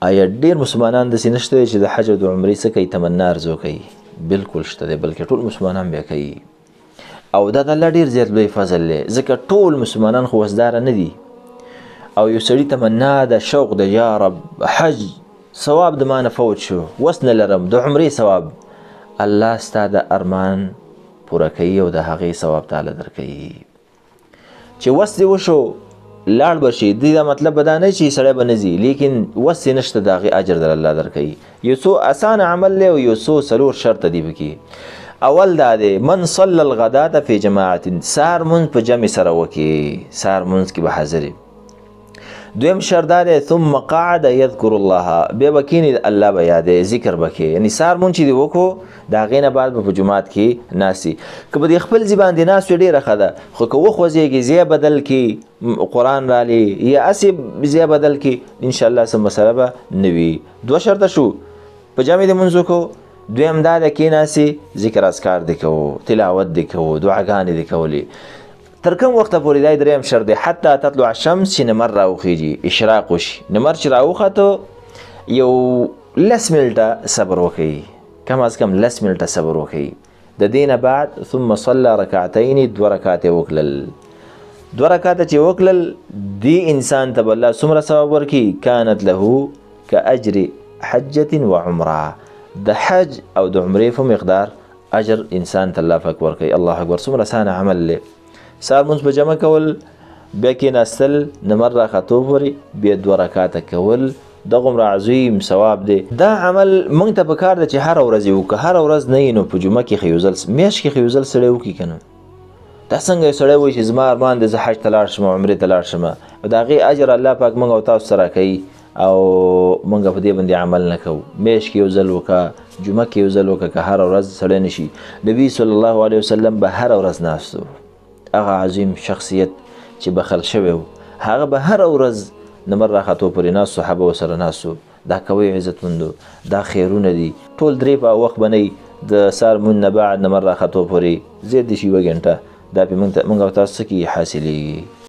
آیا ډېر مسلمانان داسې نشته دی چې د حج او د عمرې څه کوي تمنا ارزو کوي؟ بلکل شته دی، بلکې ټول مسلمانان بیا کوي او دا د الله ډېر زیات لوی فضل دی، ځکه ټول مسلمانان خو وسداره نه دي او یو سړي تمنا د شوق د یا رب حج ثواب د ما نه فوت شو، وس نه لرم، د عمرې ثواب، الله ستا د ارمان پوره کوي او د هغې ثواب تعالی درکوي. چې وس دې وشو لاړ به شي، دې دا مطلب به دا نه چې سړی به نه ځي، لیکن وس یې نشته د هغې اجر در الله درکوي. یو څو اسانه عمل دی او یو څو څلور شرطه دي پکې. اول دا دی من صلی الغداة فی جماعت، سهار مونځ په جمع سره وکړي، سهار مونځ کې به حاضر وي. دویم شرط دا دی ثم قعد یذکر الله، بیا به کښېني الله به یادوي، ذکر به کوي، یعنې سهار مونځ چې دې وکړو د هغې نه بعد به په جومات کې ناست وي. که به دې خپل ځای باندې ناست وي ډېره ښه ده، خو که وخوځېږي ځای بدل کړي، قرآن رالي یا هسې ځای بدل کړي، انشاءالله څه مسله به نه وي. دوه شرطه شو، په جمع دې مونځ وکړو، دویم دا ده کښېناستې ذکر اذکار دې کوو، تلاوت دې کوو، دعاګانې دې کولې. تر کوم وخته پورې دا دریم شرط دی حتی تطلع الشمس چې نمر راوخیږي، اشراق وشي، نمر چې راوخته یو 10 منټه صبر وکړي، کم از کم 10 منټه صبر وکړي. د دې نه بعد ثم صلى رکعتین، 2 رکعات یې وکړل، 2 رکعاته چې وکړل دې انسان ته به الله څومره ثواب ورکړي؟ کانت له کاجر حجة وعمره، د حج او د عمرې په مقدار اجر انسان ته الله پاک ورکوي. الله اکبر، څومره اسانه عمل دی. سهار مونځ په جمع کول، بیا کېناستل نمر راختو پورې، بیا 2 رکعاته کول، دغومره عظیم ثواب دی. دا عمل موږ ته پکار ده چې هره ورځ یې وکړو، هره ورځ نه یې نو په جمعه کې ښه یو ځل، میاشت کې ښه یو ځل سړی وکړي که نه. دا څنګه یو سړی وایي چې زما ارمان دی زه حج ته لاړ شم او عمرې ته لاړ شم، د هغې اجر الله پاک موږ او تاسو ته راکوي او موږ په دې باندې عمل نه کوو. میاشت کې یو ځل وکړه، جمعه کې یو ځل وکړه، که هره ورځ سړی نه شي. نبي صلی الله علیه وسلم به هره ورځ ناست و، هغه عظیم شخصیت چې بخل شوی و، هغه به هره ورځ نمر راختو پورې ناست، صحابه ورسره ناست و. دا کوی عزتمندو، دا خیرونه دي. ټول 3 په وخت به نه د سهار مونځ نه بعد نمر راختو پورې زیات دي شي 1 ګنټه، دا پې موږ او تاسو څه کې حاصلېږي.